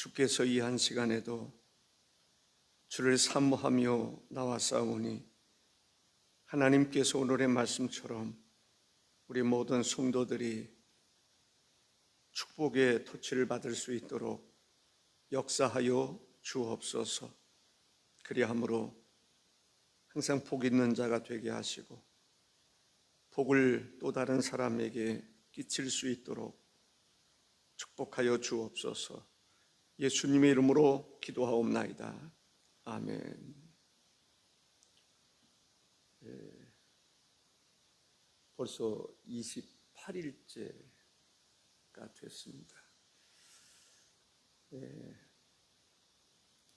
주께서 이 한 시간에도 주를 사모하며 나왔사오니 하나님께서 오늘의 말씀처럼 우리 모든 성도들이 축복의 토치를 받을 수 있도록 역사하여 주옵소서. 그리함으로 항상 복 있는 자가 되게 하시고 복을 또 다른 사람에게 끼칠 수 있도록 축복하여 주옵소서. 예수님의 이름으로 기도하옵나이다. 아멘. 벌써 28일째가 됐습니다.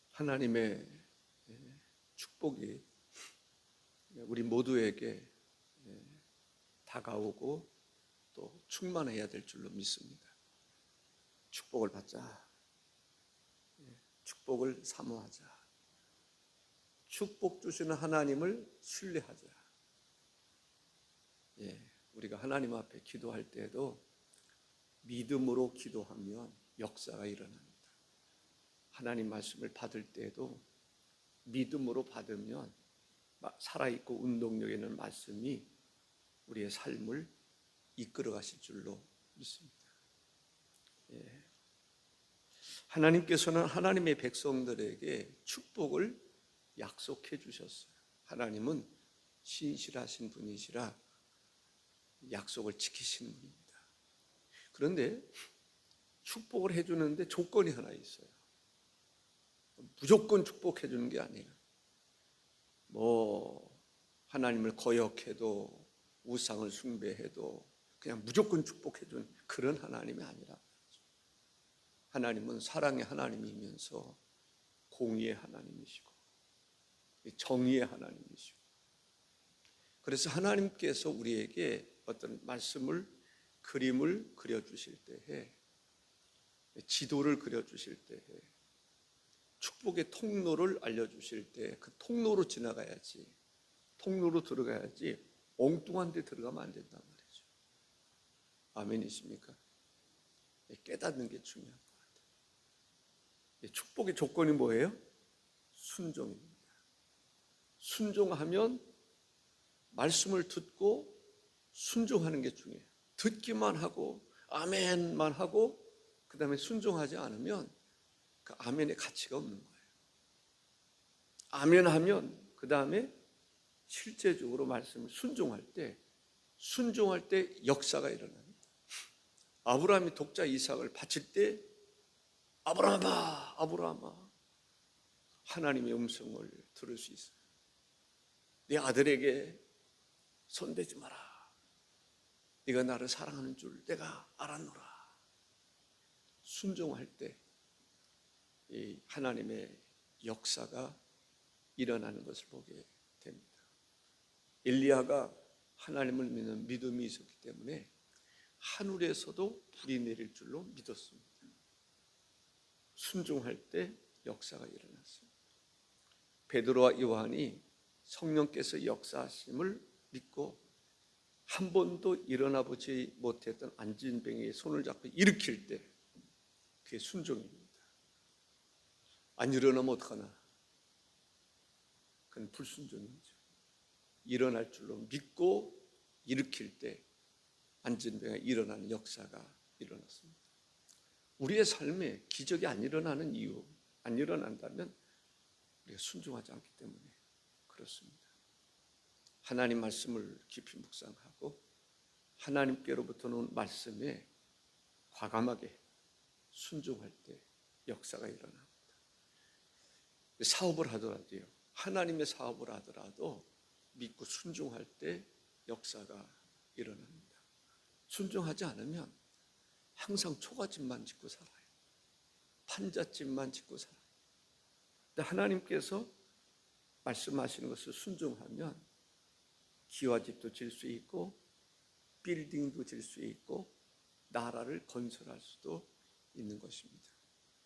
하나님의 축복이 우리 모두에게 다가오고 또 충만해야 될 줄로 믿습니다. 축복을 받자. 축복을 사모하자. 축복 주시는 하나님을 신뢰하자. 우리가 하나님 앞에 기도할 때에도 믿음으로 기도하면 역사가 일어납니다. 하나님 말씀을 받을 때에도 믿음으로 받으면 살아있고 운동력 있는 말씀이 우리의 삶을 이끌어 가실 줄로 믿습니다. 하나님께서는 하나님의 백성들에게 축복을 약속해 주셨어요. 하나님은 신실하신 분이시라 약속을 지키시는 분입니다. 그런데 축복을 해주는데 조건이 하나 있어요. 무조건 축복해 주는 게 아니에요. 하나님을 거역해도 우상을 숭배해도 그냥 무조건 축복해 주는 그런 하나님이 아니라 하나님은 사랑의 하나님이면서 공의의 하나님이시고 정의의 하나님이시고, 그래서 하나님께서 우리에게 어떤 말씀을 그림을 그려주실 때에, 지도를 그려주실 때에, 축복의 통로를 알려주실 때 그 통로로 지나가야지, 통로로 들어가야지 엉뚱한 데 들어가면 안 된단 말이죠. 아멘이십니까? 깨닫는 게 중요한 것 같아요. 축복의 조건이 뭐예요? 순종입니다. 순종하면 말씀을 듣고 순종하는 게 중요해요. 듣기만 하고 아멘만 하고 그 다음에 순종하지 않으면 그 아멘의 가치가 없는 거예요. 아멘하면 그 다음에 실제적으로 말씀을 순종할 때 역사가 일어납니다. 아브라함이 독자 이삭을 바칠 때 아브라함아 하나님의 음성을 들을 수 있어요. 네 아들에게 손대지 마라. 네가 나를 사랑하는 줄 내가 알았노라. 순종할 때 이 하나님의 역사가 일어나는 것을 보게 됩니다. 엘리야가 하나님을 믿는 믿음이 있었기 때문에 하늘에서도 불이 내릴 줄로 믿었습니다. 순종할 때 역사가 일어났습니다. 베드로와 요한이 성령께서 역사하심을 믿고 한 번도 일어나 보지 못했던 안진뱅이의 손을 잡고 일으킬 때 그게 순종입니다. 안 일어나면 어떡하나? 그건 불순종이죠. 일어날 줄로 믿고 일으킬 때 안진뱅이가 일어나는 역사가 일어났습니다. 우리의 삶에 기적이 안 일어나는 이유, 안 일어난다면 우리가 순종하지 않기 때문에 그렇습니다. 하나님 말씀을 깊이 묵상하고 하나님께로부터 온 말씀에 과감하게 순종할 때 역사가 일어납니다. 사업을 하더라도요, 하나님의 사업을 하더라도 믿고 순종할 때 역사가 일어납니다. 순종하지 않으면 항상 초가집만 짓고 살아요. 판잣집만 짓고 살아요. 근데 하나님께서 말씀하시는 것을 순종하면 기와집도 질 수 있고 빌딩도 질 수 있고 나라를 건설할 수도 있는 것입니다.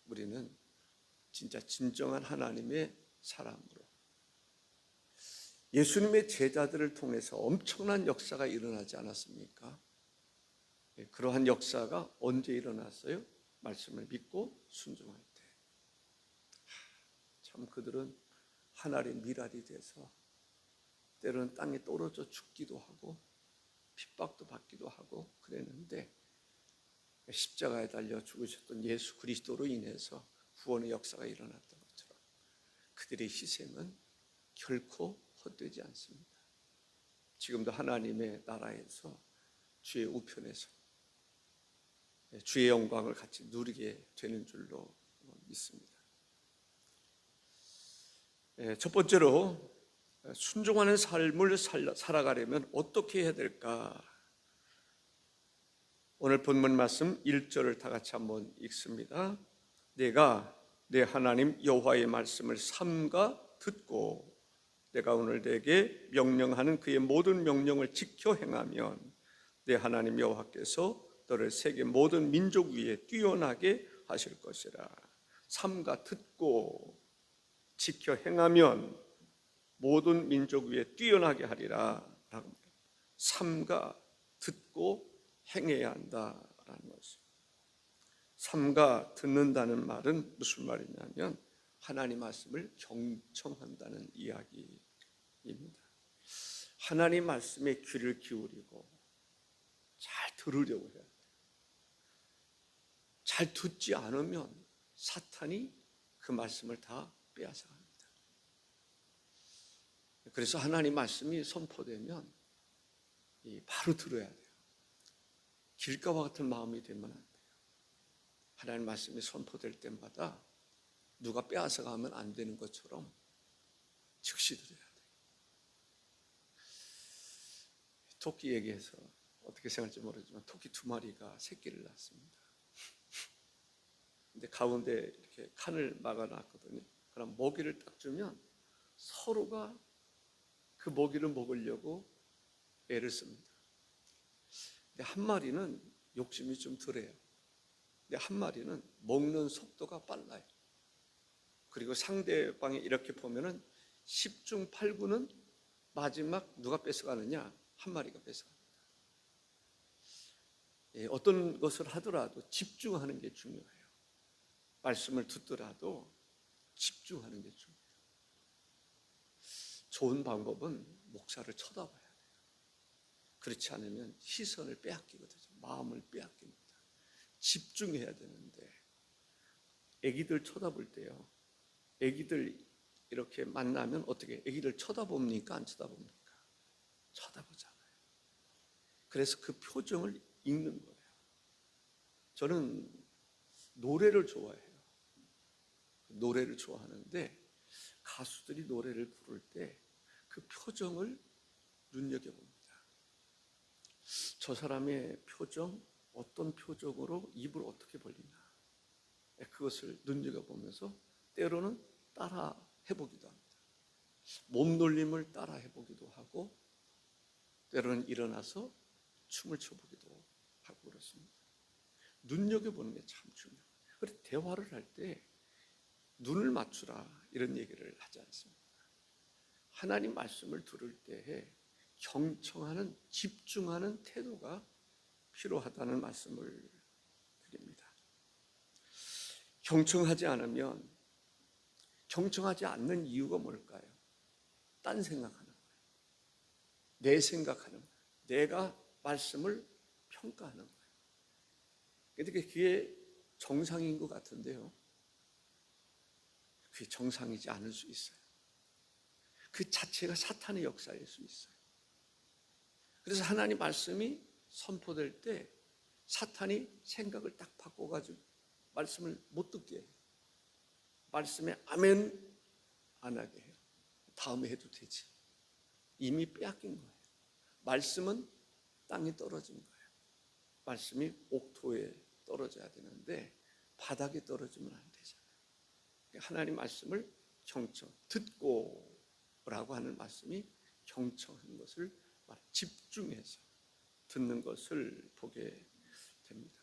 우리는 진짜 진정한 하나님의 사람으로 예수님의 제자들을 통해서 엄청난 역사가 일어나지 않았습니까? 그러한 역사가 언제 일어났어요? 말씀을 믿고 순종할 때. 참 그들은 하나의 미랄이 돼서 때로는 땅에 떨어져 죽기도 하고 핍박도 받기도 하고 그랬는데, 십자가에 달려 죽으셨던 예수 그리스도로 인해서 구원의 역사가 일어났던 것처럼 그들의 희생은 결코 헛되지 않습니다. 지금도 하나님의 나라에서 주의 우편에서 주의 영광을 같이 누리게 되는 줄로 믿습니다. 첫 번째로 순종하는 삶을 살아가려면 어떻게 해야 될까? 오늘 본문 말씀 1절을 다 같이 한번 읽습니다. 내가 내 하나님 여호와의 말씀을 삼가 듣고 내가 오늘 내게 명령하는 그의 모든 명령을 지켜 행하면 내 하나님 여호와께서 너를 세계 모든 민족 위에 뛰어나게 하실 것이라. 삼가 듣고 지켜 행하면 모든 민족 위에 뛰어나게 하리라. 삼가 듣고 행해야 한다라는 것입니다. 삼가 듣는다는 말은 무슨 말이냐면 하나님 말씀을 경청한다는 이야기입니다. 하나님 말씀에 귀를 기울이고 잘 들으려고 해야 돼요. 잘 듣지 않으면 사탄이 그 말씀을 다 빼앗아갑니다. 그래서 하나님 말씀이 선포되면 바로 들어야 돼요. 길가와 같은 마음이 되면 안 돼요. 하나님 말씀이 선포될 때마다 누가 빼앗아가면 안 되는 것처럼 즉시 들어야 돼요. 토끼 얘기해서 어떻게 생각할지 모르지만 토끼 2마리가 새끼를 낳습니다. 근데 가운데 이렇게 칸을 막아놨거든요. 그럼 먹이를 딱 주면 서로가 그 먹이를 먹으려고 애를 씁니다. 근데 한 마리는 욕심이 좀 덜해요. 근데 한 마리는 먹는 속도가 빨라요. 그리고 상대방이 이렇게 보면은 10중 8구는 마지막 누가 뺏어가느냐? 한 마리가 뺏어갑니다. 어떤 것을 하더라도 집중하는 게 중요해요. 말씀을 듣더라도 집중하는 게 중요해요. 좋은 방법은 목사를 쳐다봐야 돼요. 그렇지 않으면 시선을 빼앗기거든요. 마음을 빼앗깁니다. 집중해야 되는데 애기들 쳐다볼 때요. 애기들 이렇게 만나면 어떻게 애기들 쳐다봅니까? 안 쳐다봅니까? 쳐다보잖아요. 그래서 그 표정을 읽는 거예요. 저는 노래를 좋아해요. 노래를 좋아하는데 가수들이 노래를 부를 때 그 표정을 눈여겨봅니다. 저 사람의 표정, 어떤 표정으로 입을 어떻게 벌리나, 그것을 눈여겨보면서 때로는 따라 해보기도 합니다. 몸놀림을 따라 해보기도 하고 때로는 일어나서 춤을 춰보기도 하고 그렇습니다. 눈여겨보는 게 참 중요해요. 그래서 대화를 할 때 눈을 맞추라 이런 얘기를 하지 않습니다. 하나님 말씀을 들을 때에 경청하는, 집중하는 태도가 필요하다는 말씀을 드립니다. 경청하지 않는 이유가 뭘까요? 딴 생각하는 거예요. 내 생각하는 거예요. 내가 말씀을 평가하는 거예요. 그런데 그게 정상인 것 같은데요, 그게 정상이지 않을 수 있어요. 그 자체가 사탄의 역사일 수 있어요. 그래서 하나님 말씀이 선포될 때 사탄이 생각을 딱 바꿔가지고 말씀을 못 듣게 해요. 말씀에 아멘 안 하게 해요. 다음에 해도 되지. 이미 빼앗긴 거예요. 말씀은 땅에 떨어진 거예요. 말씀이 옥토에 떨어져야 되는데 바닥에 떨어지면 안 되잖아요. 하나님 말씀을 경청, 듣고 라고 하는 말씀이 경청하는 것을 집중해서 듣는 것을 보게 됩니다.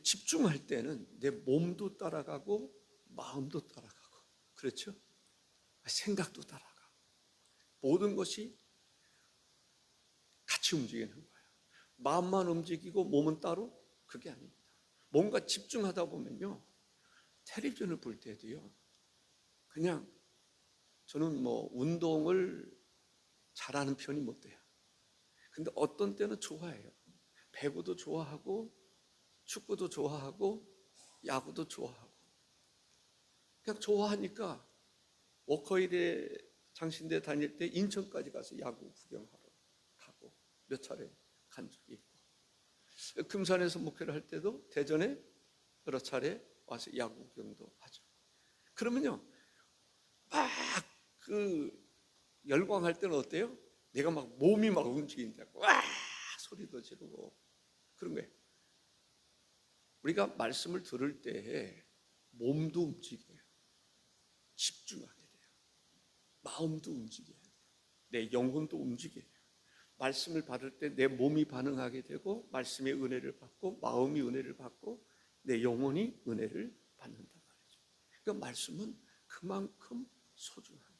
집중할 때는 내 몸도 따라가고 마음도 따라가고, 그렇죠? 생각도 따라가고 모든 것이 같이 움직이는 거예요. 마음만 움직이고 몸은 따로? 그게 아닙니다. 뭔가 집중하다 보면요, 텔레비전을 볼 때도요, 그냥 저는 뭐 운동을 잘하는 편이 못 돼요. 근데 어떤 때는 좋아해요. 배구도 좋아하고 축구도 좋아하고 야구도 좋아하고 그냥 좋아하니까 워커힐에 장신대 다닐 때 인천까지 가서 야구 구경하러 가고 몇 차례 간 적이 있고 금산에서 목회를 할 때도 대전에 여러 차례 와서 야구 구경도 하죠. 그러면요 막 그 열광할 때는 어때요? 내가 막 몸이 막 움직인다고 와 소리도 지르고 그런 거예요. 우리가 말씀을 들을 때 몸도 움직여요. 집중하게 돼요. 마음도 움직여야 돼요. 내 영혼도 움직여요. 말씀을 받을 때 내 몸이 반응하게 되고 말씀의 은혜를 받고 마음이 은혜를 받고 내 영혼이 은혜를 받는단 말이죠. 그러니까 말씀은 그만큼 소중한 거예요.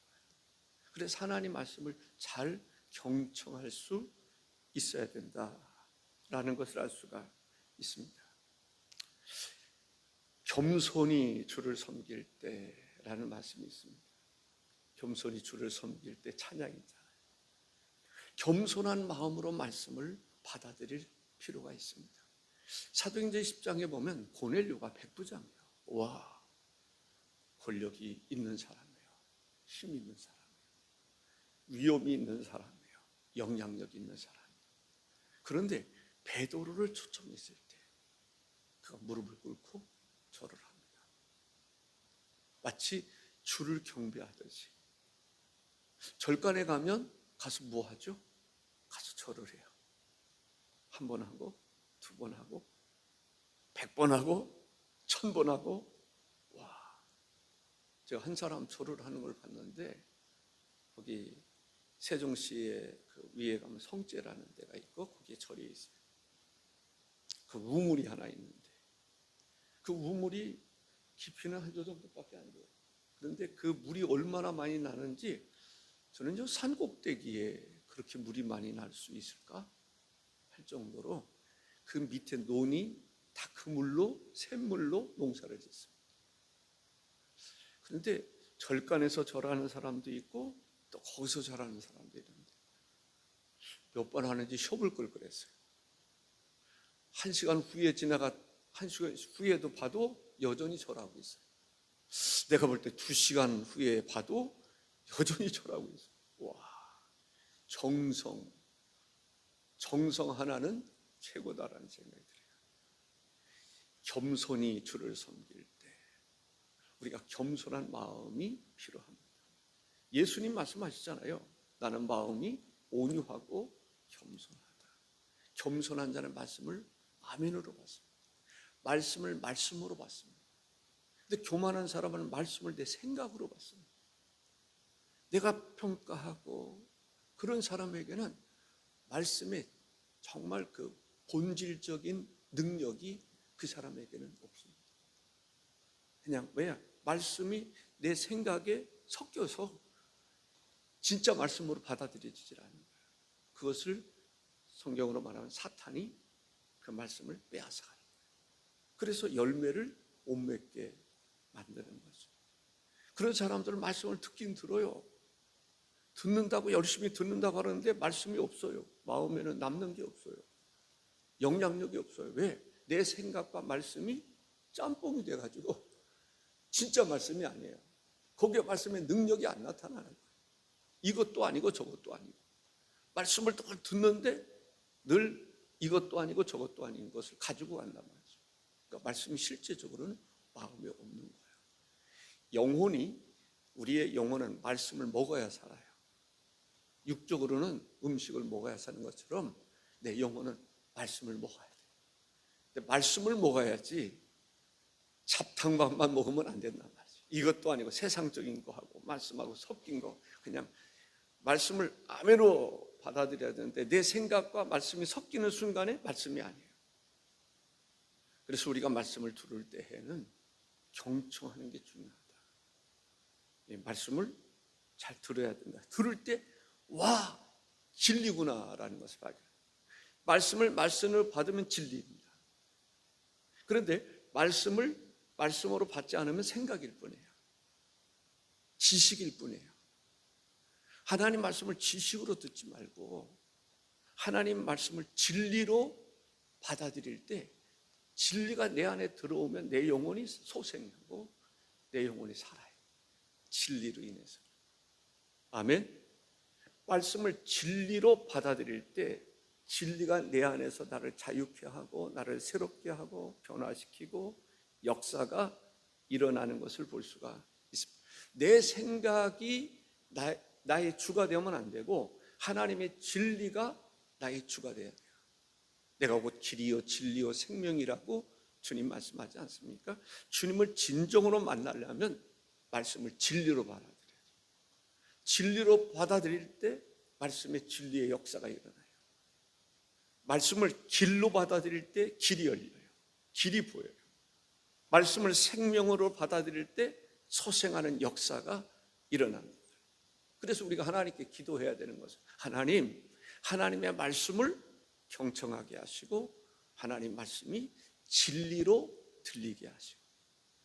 그래서 하나님 말씀을 잘 경청할 수 있어야 된다라는 것을 알 수가 있습니다. 겸손히 주를 섬길 때라는 말씀이 있습니다. 겸손히 주를 섬길 때 찬양이잖아요. 겸손한 마음으로 말씀을 받아들일 필요가 있습니다. 사도행전 10장에 보면 고넬료가 백부장이에요. 와, 권력이 있는 사람이에요. 힘 있는 사람이에요. 위엄이 있는 사람이에요. 영향력 있는 사람이에요. 그런데 베드로를 초청했을 때 그가 무릎을 꿇고 절을 합니다. 마치 주를 경배하듯이. 절간에 가면 가서 뭐 하죠? 가서 절을 해요. 한 번 하고, 두 번 하고, 100번 하고, 1000번 하고. 와, 제가 한 사람 절을 하는 걸 봤는데 거기 세종시에 그 위에 가면 성제라는 데가 있고 거기에 절이 있어요. 그 우물이 하나 있는데 그 우물이 깊이는 한 저 정도밖에 안 돼요. 그런데 그 물이 얼마나 많이 나는지 저는 산 꼭대기에 그렇게 물이 많이 날 수 있을까 할 정도로 그 밑에 논이 다 그 물로 샘물로 농사를 짓습니다. 그런데 절간에서 절하는 사람도 있고 또 거기서 절하는 사람도 있는데 몇 번 하는지 쇼를 끌 그랬어요. 1시간 후에 지나가 1시간 후에도 봐도 여전히 절하고 있어요. 내가 볼 때 2시간 후에 봐도 여전히 절하고 있어요. 와, 정성 하나는 최고다라는 생각이 들어요. 겸손히 주를 섬길 때 우리가 겸손한 마음이 필요합니다. 예수님 말씀하시잖아요. 나는 마음이 온유하고 겸손하다. 겸손한 자는 말씀을 아멘으로 받습니다. 말씀을 말씀으로 받습니다. 근데 교만한 사람은 말씀을 내 생각으로 받습니다. 내가 평가하고 그런 사람에게는 말씀에 정말 그 본질적인 능력이 그 사람에게는 없습니다. 그냥 왜냐? 말씀이 내 생각에 섞여서 진짜 말씀으로 받아들여지질 않는 거예요. 그것을 성경으로 말하면 사탄이 그 말씀을 빼앗아가는 거예요. 그래서 열매를 못 맺게 만드는 거죠. 그런 사람들은 말씀을 듣긴 들어요. 듣는다고 열심히 듣는다고 하는데 말씀이 없어요. 마음에는 남는 게 없어요. 영향력이 없어요. 왜? 내 생각과 말씀이 짬뽕이 돼가지고 진짜 말씀이 아니에요. 거기에 말씀의 능력이 안 나타나는 거예요. 이것도 아니고 저것도 아니고 말씀을 듣는데 늘 이것도 아니고 저것도 아닌 것을 가지고 간단 말이죠. 그러니까 말씀이 실제적으로는 마음에 없는 거예요. 영혼이 우리의 영혼은 말씀을 먹어야 살아요. 육적으로는 음식을 먹어야 사는 것처럼 내 영혼은 말씀을 먹어야 돼요. 근데 말씀을 먹어야지 잡탕밥만 먹으면 안 된단 말이죠. 이것도 아니고 세상적인 거 하고 말씀하고 섞인 거 그냥 말씀을 아멘으로 받아들여야 되는데 내 생각과 말씀이 섞이는 순간에 말씀이 아니에요. 그래서 우리가 말씀을 들을 때에는 경청하는 게 중요하다. 말씀을 잘 들어야 된다. 들을 때 와, 진리구나라는 것을 발견해요. 말씀을 말씀으로 받으면 진리입니다. 그런데 말씀으로 받지 않으면 생각일 뿐이에요. 지식일 뿐이에요. 하나님 말씀을 지식으로 듣지 말고 하나님 말씀을 진리로 받아들일 때 진리가 내 안에 들어오면 내 영혼이 소생하고 내 영혼이 살아요. 진리로 인해서. 아멘. 말씀을 진리로 받아들일 때 진리가 내 안에서 나를 자유케 하고 나를 새롭게 하고 변화시키고 역사가 일어나는 것을 볼 수가 있습니다. 내 생각이 나의 주가 되면 안 되고 하나님의 진리가 나의 주가 돼야 돼요. 내가 곧 길이요 진리요 생명이라고 주님 말씀하지 않습니까? 주님을 진정으로 만나려면 말씀을 진리로 받아들여야죠. 진리로 받아들일 때 말씀의 진리의 역사가 일어나요. 말씀을 길로 받아들일 때 길이 열려요. 길이 보여요. 말씀을 생명으로 받아들일 때 소생하는 역사가 일어납니다. 그래서 우리가 하나님께 기도해야 되는 것은 하나님의 말씀을 경청하게 하시고 하나님 말씀이 진리로 들리게 하시고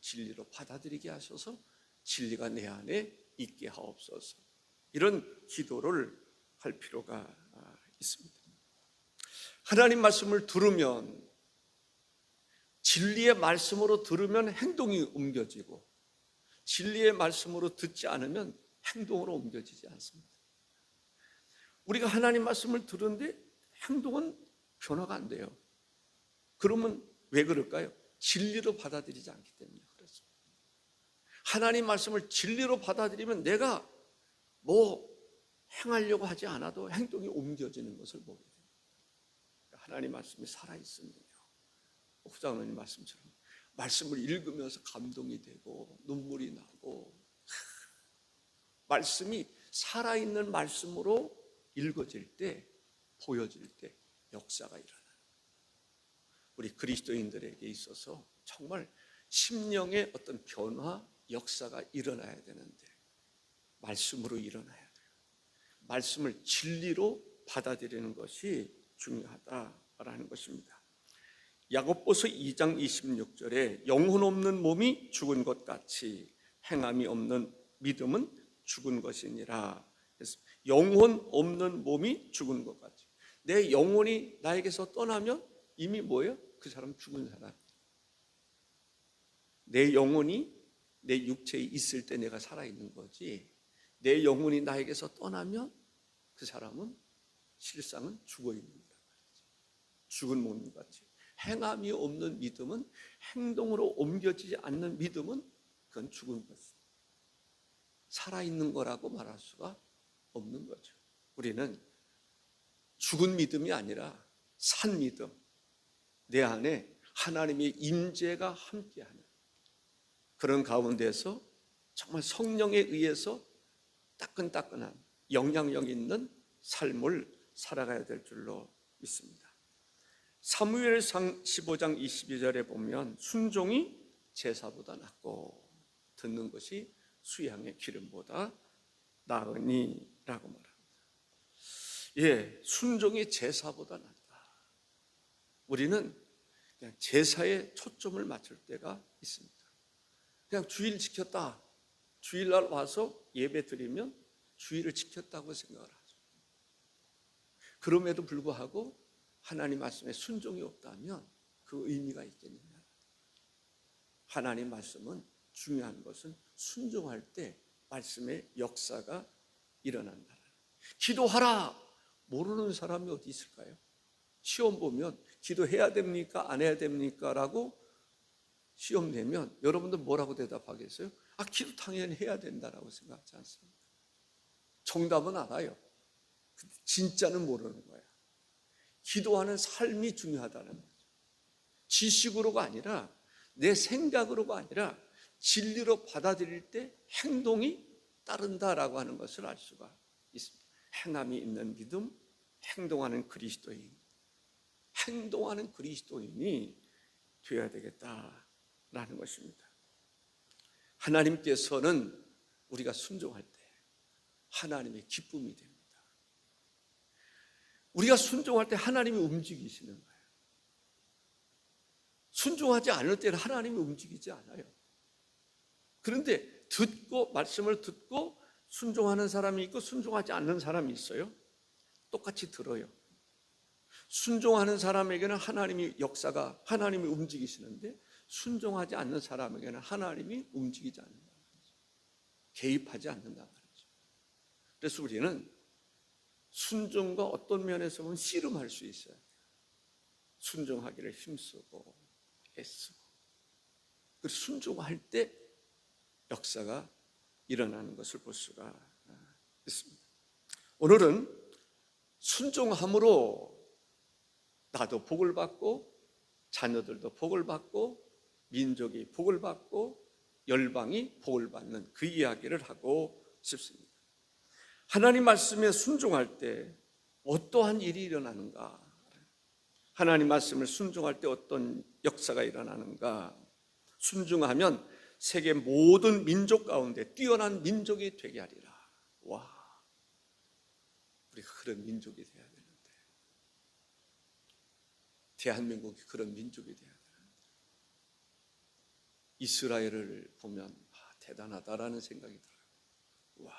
진리로 받아들이게 하셔서 진리가 내 안에 있게 하옵소서. 이런 기도를 할 필요가 있습니다. 하나님 말씀을 들으면 진리의 말씀으로 들으면 행동이 옮겨지고 진리의 말씀으로 듣지 않으면 행동으로 옮겨지지 않습니다. 우리가 하나님 말씀을 들었는데 행동은 변화가 안 돼요. 그러면 왜 그럴까요? 진리로 받아들이지 않기 때문에 그렇습니다. 하나님 말씀을 진리로 받아들이면 내가 행하려고 하지 않아도 행동이 옮겨지는 것을 보게 돼요. 하나님 말씀이 살아있으면요, 후장로님 말씀처럼 말씀을 읽으면서 감동이 되고 눈물이 나고 말씀이 살아있는 말씀으로 읽어질 때 보여질 때 역사가 일어나요. 우리 그리스도인들에게 있어서 정말 심령의 어떤 변화, 역사가 일어나야 되는데 말씀으로 일어나야 돼요. 말씀을 진리로 받아들이는 것이 중요하다라는 것입니다. 야고보서 2장 26절에 영혼 없는 몸이 죽은 것 같이 행함이 없는 믿음은 죽은 것이니라. 그래서 영혼 없는 몸이 죽은 것 같이 내 영혼이 나에게서 떠나면 이미 뭐예요? 그 사람 죽은 사람. 내 영혼이 내 육체에 있을 때 내가 살아있는 거지 내 영혼이 나에게서 떠나면 그 사람은 실상은 죽어있는다. 죽은 몸인 같이 행함이 없는 믿음은 행동으로 옮겨지지 않는 믿음은 그건 죽은 것입니다. 살아있는 거라고 말할 수가 없는 거죠. 우리는 죽은 믿음이 아니라 산 믿음, 내 안에 하나님의 임재가 함께하는 그런 가운데서 정말 성령에 의해서 따끈따끈한 영향력 있는 삶을 살아가야 될 줄로 믿습니다. 사무엘상 15장 22절에 보면 순종이 제사보다 낫고 듣는 것이 수양의 기름보다 나으니 라고 말합니다. 순종이 제사보다 낫다. 우리는 그냥 제사에 초점을 맞출 때가 있습니다. 그냥 주일 지켰다. 주일날 와서 예배 드리면 주일을 지켰다고 생각을 하죠. 그럼에도 불구하고 하나님 말씀에 순종이 없다면 그 의미가 있겠느냐. 하나님 말씀은 중요한 것은 순종할 때 말씀의 역사가 일어난다. 기도하라! 모르는 사람이 어디 있을까요? 시험 보면 기도해야 됩니까? 안 해야 됩니까? 라고 시험 내면 여러분들 뭐라고 대답하겠어요? 기도 당연히 해야 된다라고 생각하지 않습니다. 정답은 알아요. 진짜는 모르는 거야. 기도하는 삶이 중요하다는 거죠. 지식으로가 아니라 내 생각으로가 아니라 진리로 받아들일 때 행동이 따른다라고 하는 것을 알 수가 있습니다. 행함이 있는 믿음, 행동하는 그리스도인이 되어야 되겠다라는 것입니다. 하나님께서는 우리가 순종할 때 하나님의 기쁨이 됩니다. 우리가 순종할 때 하나님이 움직이시는 거예요. 순종하지 않을 때는 하나님이 움직이지 않아요. 그런데 말씀을 듣고 순종하는 사람이 있고 순종하지 않는 사람이 있어요. 똑같이 들어요. 순종하는 사람에게는 하나님이 움직이시는데, 순종하지 않는 사람에게는 하나님이 움직이지 않는다 말이죠. 개입하지 않는다 말이죠. 그래서 우리는 순종과 어떤 면에서 보면 씨름할 수 있어요. 순종하기를 힘쓰고 애쓰고, 그리고 순종할 때 역사가 일어나는 것을 볼 수가 있습니다. 오늘은 순종함으로 나도 복을 받고 자녀들도 복을 받고 민족이 복을 받고 열방이 복을 받는 그 이야기를 하고 싶습니다. 하나님 말씀에 순종할 때 어떠한 일이 일어나는가? 하나님 말씀을 순종할 때 어떤 역사가 일어나는가? 순종하면 세계 모든 민족 가운데 뛰어난 민족이 되게 하리라. 와, 우리가 그런 민족이 돼야 되는데, 대한민국이 그런 민족이 돼야 되는데, 이스라엘을 보면 대단하다라는 생각이 들어요. 와,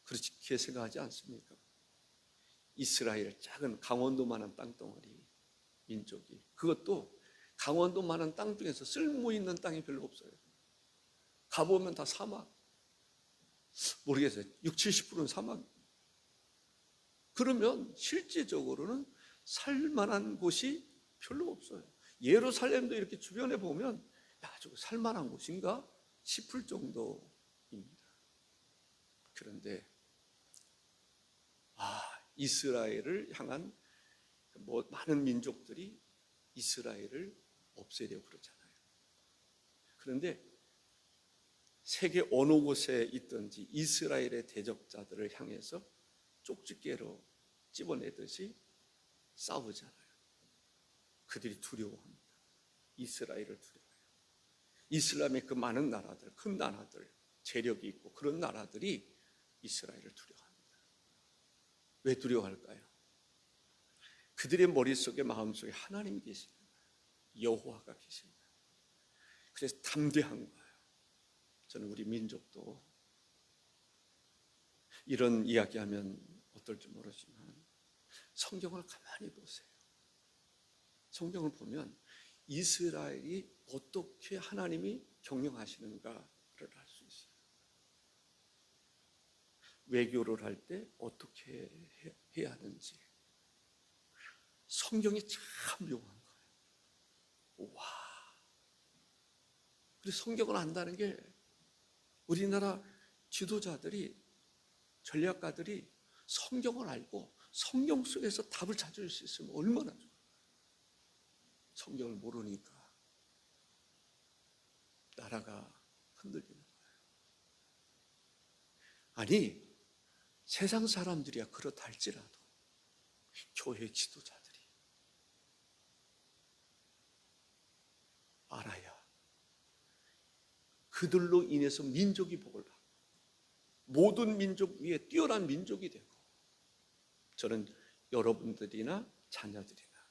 그렇게 생각하지 않습니까? 이스라엘, 작은 강원도만한 땅덩어리 민족이, 그것도 강원도만한 땅 중에서 쓸모 있는 땅이 별로 없어요. 가보면 다 사막. 모르겠어요. 60-70%는 사막. 그러면 실제적으로는 살만한 곳이 별로 없어요. 예루살렘도 이렇게 주변에 보면 저거 살만한 곳인가 싶을 정도입니다. 그런데 이스라엘을 향한 많은 민족들이 이스라엘을 없애려고 그러잖아요. 그런데 세계 어느 곳에 있든지 이스라엘의 대적자들을 향해서 쪽집게로 집어내듯이 싸우잖아요. 그들이 두려워합니다. 이스라엘을 두려워해요. 이슬람의 그 많은 나라들, 큰 나라들, 재력이 있고 그런 나라들이 이스라엘을 두려워합니다. 왜 두려워할까요? 그들의 머릿속에, 마음속에 하나님이 계십니다. 여호와가 계십니다. 그래서 담대한 거예요. 저는 우리 민족도 이런 이야기하면 어떨지 모르지만 성경을 가만히 보세요. 성경을 보면 이스라엘이 어떻게 하나님이 경영하시는가를 알 수 있어요. 외교를 할 때 어떻게 해야 하는지 성경이 참 묘한 거예요. 와, 그래서 성경을 안다는 게 우리나라 지도자들이, 전략가들이 성경을 알고 성경 속에서 답을 찾을 수 있으면 얼마나 좋아요. 성경을 모르니까 나라가 흔들리는 거예요. 아니, 세상 사람들이야 그렇다 할지라도 교회 지도자들이 알아야 그들로 인해서 민족이 복을 받고 모든 민족 위에 뛰어난 민족이 되고, 저는 여러분들이나 자녀들이나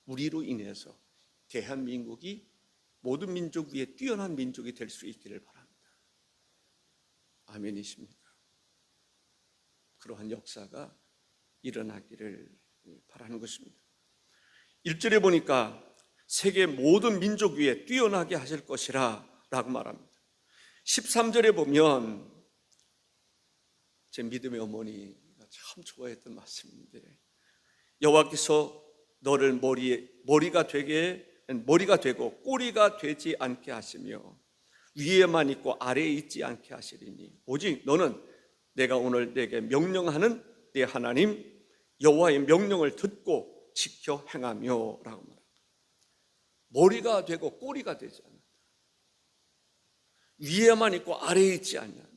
우리로 인해서 대한민국이 모든 민족 위에 뛰어난 민족이 될 수 있기를 바랍니다. 아멘이십니까? 그러한 역사가 일어나기를 바라는 것입니다. 1절에 보니까 세계 모든 민족 위에 뛰어나게 하실 것이라 라고 말합니다. 13절에 보면 제 믿음의 어머니가 참 좋아했던 말씀인데, 여호와께서 너를 머리가 되고 꼬리가 되지 않게 하시며 위에만 있고 아래에 있지 않게 하시리니 오직 너는 내가 오늘 내게 명령하는 네 하나님 여호와의 명령을 듣고 지켜 행하며 라고 말합니다. 머리가 되고 꼬리가 되지 않는다. 위에만 있고 아래에 있지 않는다.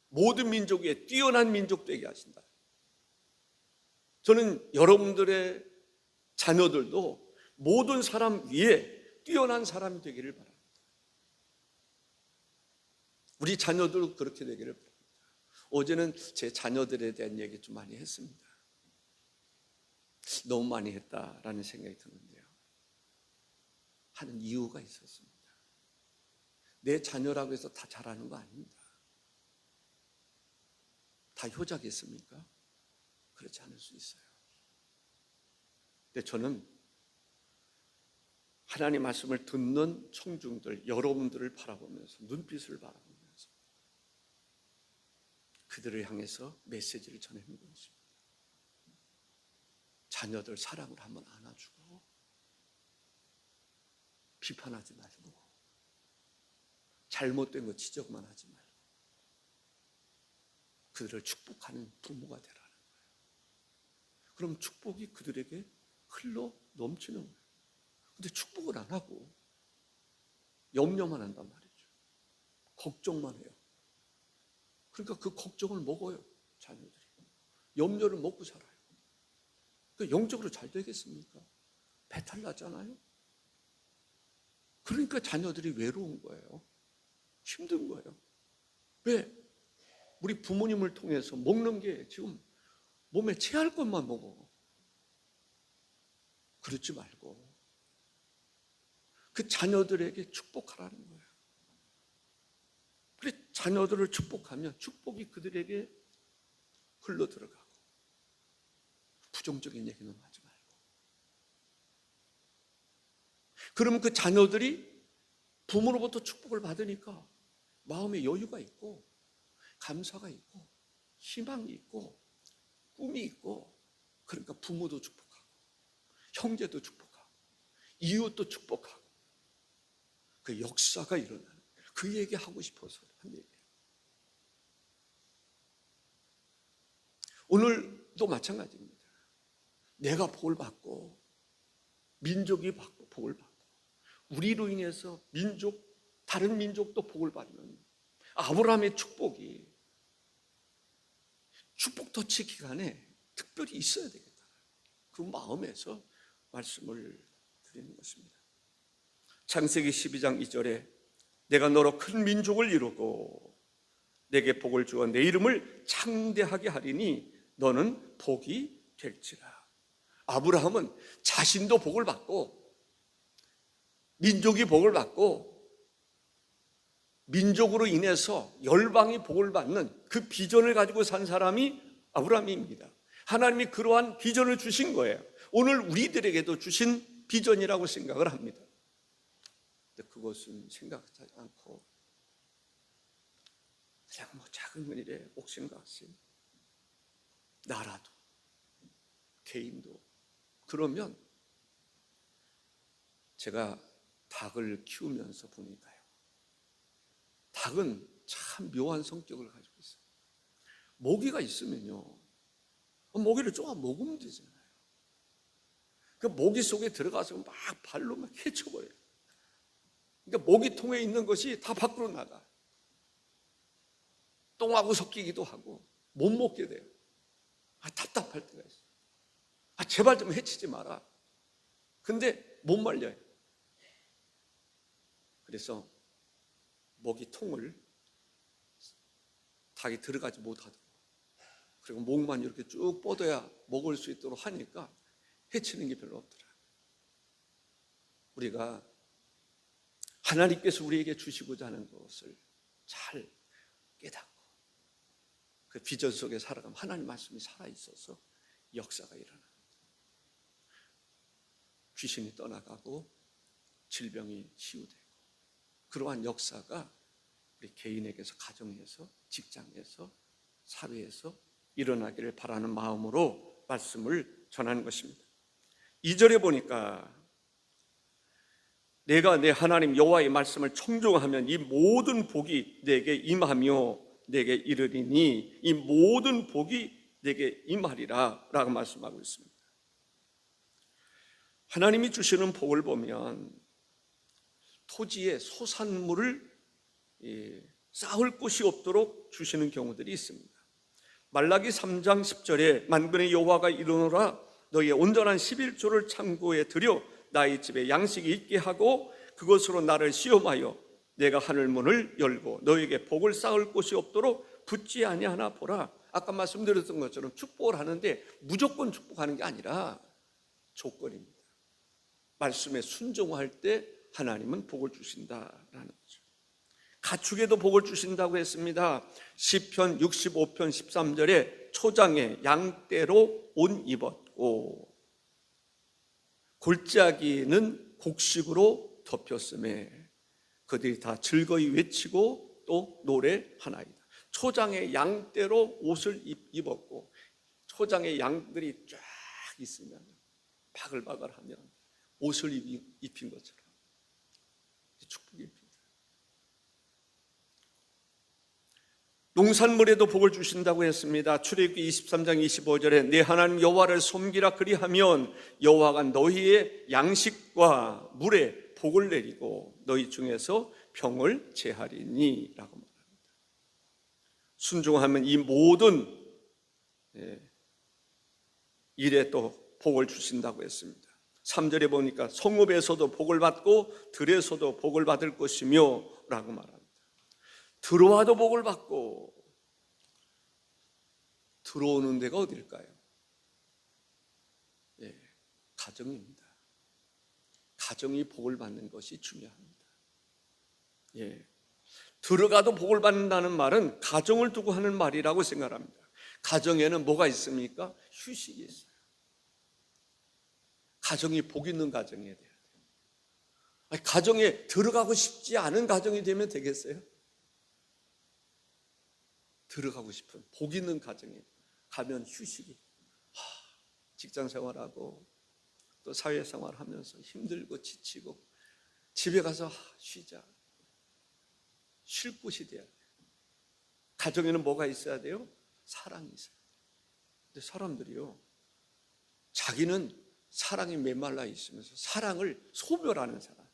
모든 민족 위에 뛰어난 민족 되게 하신다. 저는 여러분들의 자녀들도 모든 사람 위에 뛰어난 사람이 되기를 바랍니다. 우리 자녀들도 그렇게 되기를 바랍니다. 어제는 제 자녀들에 대한 얘기 좀 많이 했습니다. 너무 많이 했다라는 생각이 드는데요, 하는 이유가 있었습니다. 내 자녀라고 해서 다 잘하는 거 아닙니다. 다 효자겠습니까? 그렇지 않을 수 있어요. 근데 저는 하나님 말씀을 듣는 청중들, 여러분들을 바라보면서, 눈빛을 바라보면서 그들을 향해서 메시지를 전하는 것입니다. 자녀들 사랑을 한번 안아주고 비판하지 말고 잘못된 거 지적만 하지 말고 그들을 축복하는 부모가 되라는 거예요. 그럼 축복이 그들에게 흘러 넘치는 거예요. 근데 축복을 안 하고 염려만 한단 말이죠. 걱정만 해요. 그러니까 그 걱정을 먹어요, 자녀들이. 염려를 먹고 살아요. 그러니까 영적으로 잘 되겠습니까? 배탈 나잖아요. 그러니까 자녀들이 외로운 거예요. 힘든 거예요. 왜? 우리 부모님을 통해서 먹는 게 지금 몸에 체할 것만 먹어. 그렇지 말고 그 자녀들에게 축복하라는 거예요. 그래, 자녀들을 축복하면 축복이 그들에게 흘러 들어가고 부정적인 얘기는 하지 말고. 그러면 그 자녀들이 부모로부터 축복을 받으니까 마음에 여유가 있고 감사가 있고 희망이 있고 꿈이 있고, 그러니까 부모도 축복하고 형제도 축복하고 이웃도 축복하고 그 역사가 일어나는 거예요. 그 얘기 하고 싶어서 한 얘기예요. 오늘도 마찬가지입니다. 내가 복을 받고 민족이 받고 복을 받고 우리로 인해서 다른 민족도 복을 받는 아브라함의 축복이 축복 터치 기간에 특별히 있어야 되겠다. 그 마음에서 말씀을 드리는 것입니다. 창세기 12장 2절에 내가 너로 큰 민족을 이루고 내게 복을 주어 내 이름을 창대하게 하리니 너는 복이 될지라. 아브라함은 자신도 복을 받고 민족이 복을 받고 민족으로 인해서 열방이 복을 받는 그 비전을 가지고 산 사람이 아브라함입니다. 하나님이 그러한 비전을 주신 거예요. 오늘 우리들에게도 주신 비전이라고 생각을 합니다. 근데 그것은 생각하지 않고 그냥 작은 일에 옥신각신, 나라도 개인도. 그러면 제가 닭을 키우면서 보니까요, 닭은 참 묘한 성격을 가지고 있어요. 모기가 있으면요, 모기를 조금 먹으면 되잖아요. 그 모기 속에 들어가서 막 발로 막 헤쳐버려요. 그러니까 모기통에 있는 것이 다 밖으로 나가. 똥하고 섞이기도 하고 못 먹게 돼요. 답답할 때가 있어요. 제발 좀 해치지 마라. 근데 못 말려요. 그래서 모기통을 닭이 들어가지 못하도록, 그리고 목만 이렇게 쭉 뻗어야 먹을 수 있도록 하니까 해치는 게 별로 없더라. 우리가 하나님께서 우리에게 주시고자 하는 것을 잘 깨닫고 그 비전 속에 살아가면 하나님 말씀이 살아있어서 역사가 일어납니다. 귀신이 떠나가고 질병이 치유되고 그러한 역사가 우리 개인에게서, 가정에서, 직장에서, 사회에서 일어나기를 바라는 마음으로 말씀을 전하는 것입니다. 2절에 보니까 내가 내 하나님 여호와의 말씀을 청종하면 이 모든 복이 내게 임하며 내게 이르리니 이 모든 복이 내게 임하리라 라고 말씀하고 있습니다. 하나님이 주시는 복을 보면 토지에 소산물을 쌓을 곳이 없도록 주시는 경우들이 있습니다. 말라기 3장 10절에 만군의 여호와가 이르노라 너희의 온전한 11조를 창고에 들여 나의 집에 양식이 있게 하고 그것으로 나를 시험하여 내가 하늘 문을 열고 너희에게 복을 쌓을 곳이 없도록 붙지 아니하나 보라. 아까 말씀드렸던 것처럼 축복을 하는데 무조건 축복하는 게 아니라 조건입니다. 말씀에 순종할 때 하나님은 복을 주신다라는 거죠. 가축에도 복을 주신다고 했습니다. 시편 65편 13절에 초장에 양떼로 옷 입었고 골짜기는 곡식으로 덮였음에 그들이 다 즐거이 외치고 또 노래하나이다. 초장에 양떼로 옷을 입었고 초장에 양들이 쫙 있으면 바글바글하면 옷을 입힌 것처럼 축복입니다. 농산물에도 복을 주신다고 했습니다. 출애굽기 23장 25절에 내 하나님 여호와를 섬기라 그리하면 여호와가 너희의 양식과 물에 복을 내리고 너희 중에서 병을 제하리니 라고 말합니다. 순종하면 이 모든 일에 또 복을 주신다고 했습니다. 3절에 보니까 성읍에서도 복을 받고 들에서도 복을 받을 것이며 라고 말합니다. 들어와도 복을 받고 들어오는 데가 어딜까요? 가정입니다. 가정이 복을 받는 것이 중요합니다. 들어가도 복을 받는다는 말은 가정을 두고 하는 말이라고 생각합니다. 가정에는 뭐가 있습니까? 휴식이 있어요. 가정이 복 있는 가정이 돼야 돼요. 가정에 들어가고 싶지 않은 가정이 되면 되겠어요? 들어가고 싶은 복 있는 가정에 가면 휴식이, 직장 생활하고 또 사회생활 하면서 힘들고 지치고 집에 가서 쉬자, 쉴 곳이 돼야 돼요. 가정에는 뭐가 있어야 돼요? 사랑이 있어야 돼요. 근데 사람들이요, 자기는 사랑이 메말라 있으면서 사랑을 소멸하는 사람,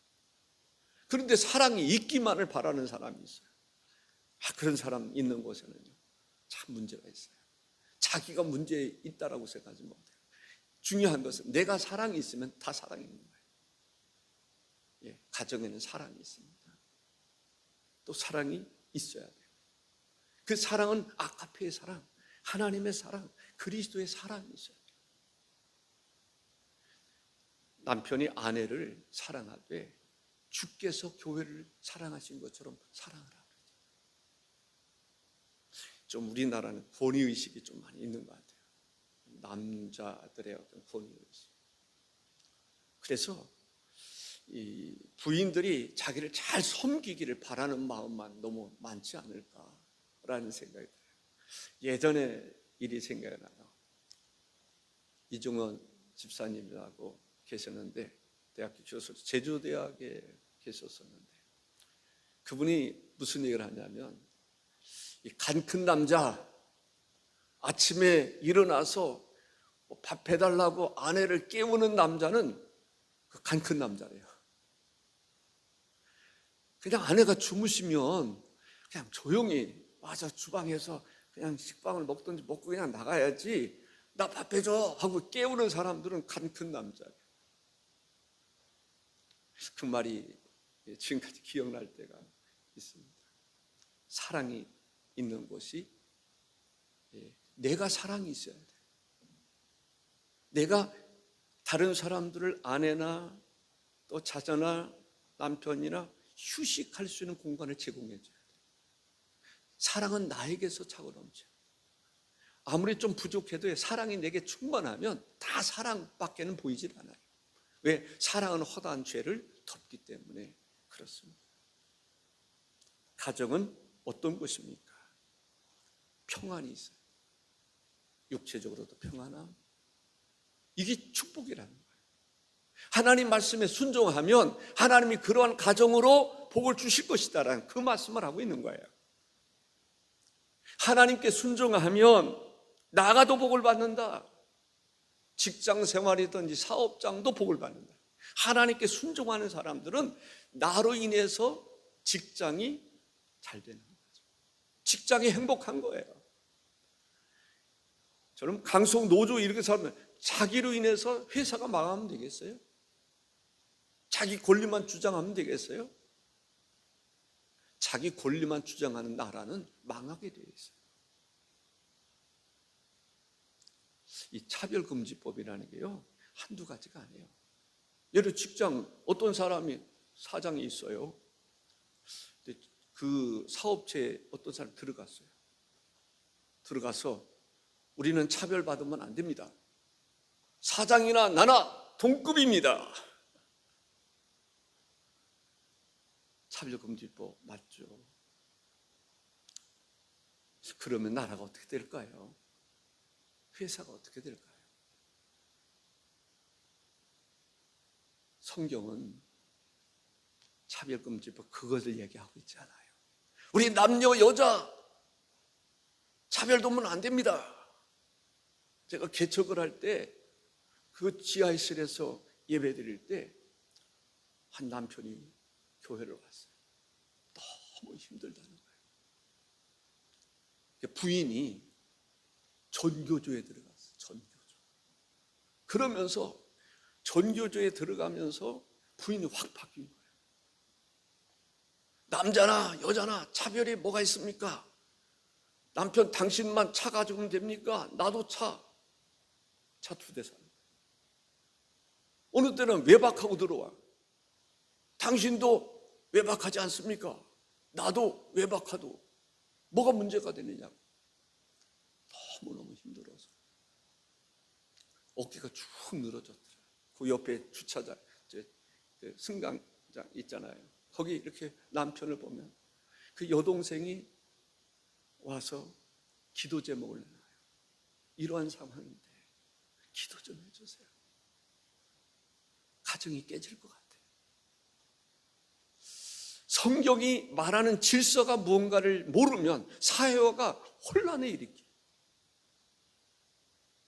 그런데 사랑이 있기만을 바라는 사람이 있어요. 그런 사람 있는 곳에는요 참 문제가 있어요. 자기가 문제 있다라고 생각하지 못해요. 중요한 것은 내가 사랑이 있으면 다 사랑이 있는 거예요. 가정에는 사랑이 있습니다. 또 사랑이 있어야 돼요. 그 사랑은 아가페의 사랑, 하나님의 사랑, 그리스도의 사랑이 있어야 돼요. 남편이 아내를 사랑하되 주께서 교회를 사랑하신 것처럼 사랑하라. 좀 우리나라는 권위의식이 좀 많이 있는 것 같아요. 남자들의 어떤 권위의식. 그래서 이 부인들이 자기를 잘 섬기기를 바라는 마음만 너무 많지 않을까라는 생각이 들어요. 예전에 일이 생각이 나요. 이종원 집사님이라고 계셨는데 대학교 교수, 제주대학에 계셨었는데 그분이 무슨 얘기를 하냐면 이 간 큰 남자, 아침에 일어나서 밥 해달라고 아내를 깨우는 남자는 그 간 큰 남자래요. 그냥 아내가 주무시면 그냥 조용히 와서 주방에서 그냥 식빵을 먹든지 먹고 그냥 나가야지, 나 밥 해줘 하고 깨우는 사람들은 간 큰 남자예요. 그 말이 지금까지 기억날 때가 있습니다. 사랑이 있는 곳이, 내가 사랑이 있어야 돼. 내가 다른 사람들을 아내나 또 자녀나 남편이나 휴식할 수 있는 공간을 제공해 줘야 돼. 사랑은 나에게서 차고 넘쳐. 아무리 좀 부족해도 사랑이 내게 충만하면 다 사랑밖에는 보이질 않아요. 왜? 사랑은 허다한 죄를 덮기 때문에 그렇습니다. 가정은 어떤 것입니까? 평안이 있어요. 육체적으로도 평안함. 이게 축복이라는 거예요. 하나님 말씀에 순종하면 하나님이 그러한 가정으로 복을 주실 것이다라는 그 말씀을 하고 있는 거예요. 하나님께 순종하면 나가도 복을 받는다. 직장 생활이든지 사업장도 복을 받는다. 하나님께 순종하는 사람들은 나로 인해서 직장이 잘 되는 거죠. 직장이 행복한 거예요. 저는 강성 노조 이렇게 살면 자기로 인해서 회사가 망하면 되겠어요? 자기 권리만 주장하면 되겠어요? 자기 권리만 주장하는 나라는 망하게 되어 있어요. 이 차별금지법이라는 게요 한두 가지가 아니에요. 예를 들어 직장, 어떤 사람이 사장이 있어요. 근데 그 사업체에 어떤 사람이 들어갔어요. 들어가서 우리는 차별받으면 안 됩니다. 사장이나 나나 동급입니다. 차별금지법 맞죠? 그러면 나라가 어떻게 될까요? 회사가 어떻게 될까요? 성경은 차별금지법 그것을 얘기하고 있지 않아요. 우리 남녀 여자 차별도면 안 됩니다. 제가 개척을 할 때 그 지하실에서 예배 드릴 때 한 남편이 교회를 왔어요. 너무 힘들다는 거예요. 부인이 전교조에 들어갔어요. 전교조. 그러면서 전교조에 들어가면서 부인이 확 바뀐 거예요. 남자나 여자나 차별이 뭐가 있습니까? 남편 당신만 차 가지면 됩니까? 나도 차 두 대 사는 거예요. 어느 때는 외박하고 들어와. 당신도 외박하지 않습니까? 나도 외박하도 뭐가 문제가 되느냐고. 너무너무 힘들어서 어깨가 쭉 늘어졌더라고요. 그 옆에 주차장, 승강장 있잖아요. 거기 이렇게 남편을 보면 그 여동생이 와서 기도 제목을 내놔요. 이러한 상황인데 기도 좀 해주세요. 가정이 깨질 것 같아요. 성경이 말하는 질서가 무언가를 모르면 사회화가 혼란을 일으켜요.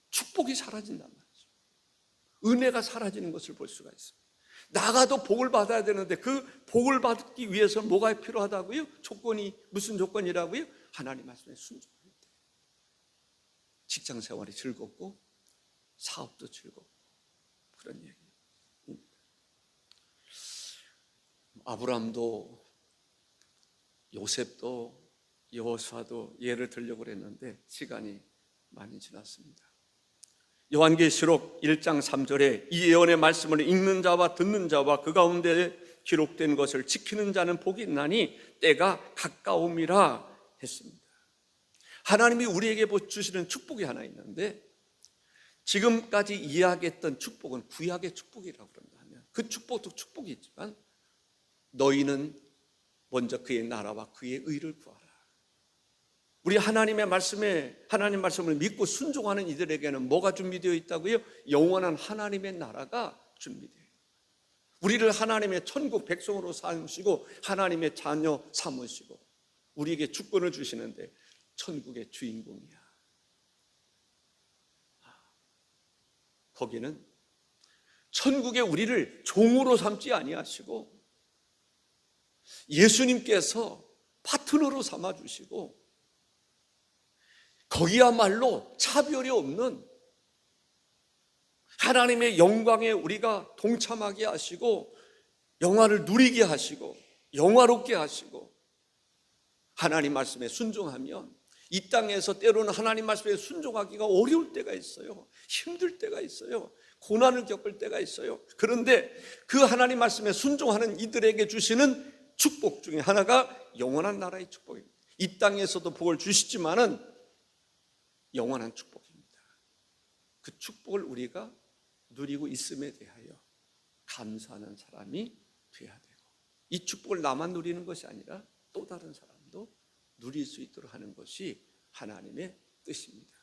축복이 사라진단 말이죠. 은혜가 사라지는 것을 볼 수가 있어요. 나가도 복을 받아야 되는데 그 복을 받기 위해서는 뭐가 필요하다고요? 조건이 무슨 조건이라고요? 하나님 말씀에 순종할 때 직장 생활이 즐겁고 사업도 즐겁고 그런 얘기입니다. 아브라함도 요셉도 여호수아도 예를 들려고 그랬는데 시간이 많이 지났습니다. 요한계시록 1장 3절에 이 예언의 말씀을 읽는 자와 듣는 자와 그 가운데 기록된 것을 지키는 자는 복이 있나니 때가 가까움이라 했습니다. 하나님이 우리에게 주시는 축복이 하나 있는데 지금까지 이야기했던 축복은 구약의 축복이라고 그런다면 그 축복도 축복이 있지만 너희는 먼저 그의 나라와 그의 의를 구하라. 우리 하나님 말씀을 믿고 순종하는 이들에게는 뭐가 준비되어 있다고요? 영원한 하나님의 나라가 준비되어 있어요. 우리를 하나님의 천국 백성으로 삼으시고 하나님의 자녀 삼으시고 우리에게 주권을 주시는데 천국의 주인공이야. 거기는 천국에 우리를 종으로 삼지 아니하시고 예수님께서 파트너로 삼아주시고 거기야말로 차별이 없는 하나님의 영광에 우리가 동참하게 하시고 영화를 누리게 하시고 영화롭게 하시고 하나님 말씀에 순종하면 이 땅에서 때로는 하나님 말씀에 순종하기가 어려울 때가 있어요. 힘들 때가 있어요. 고난을 겪을 때가 있어요. 그런데 그 하나님 말씀에 순종하는 이들에게 주시는 축복 중에 하나가 영원한 나라의 축복입니다. 이 땅에서도 복을 주시지만은 영원한 축복입니다. 그 축복을 우리가 누리고 있음에 대하여 감사하는 사람이 돼야 되고 이 축복을 나만 누리는 것이 아니라 또 다른 사람도 누릴 수 있도록 하는 것이 하나님의 뜻입니다.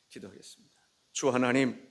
기도하겠습니다. 주 하나님,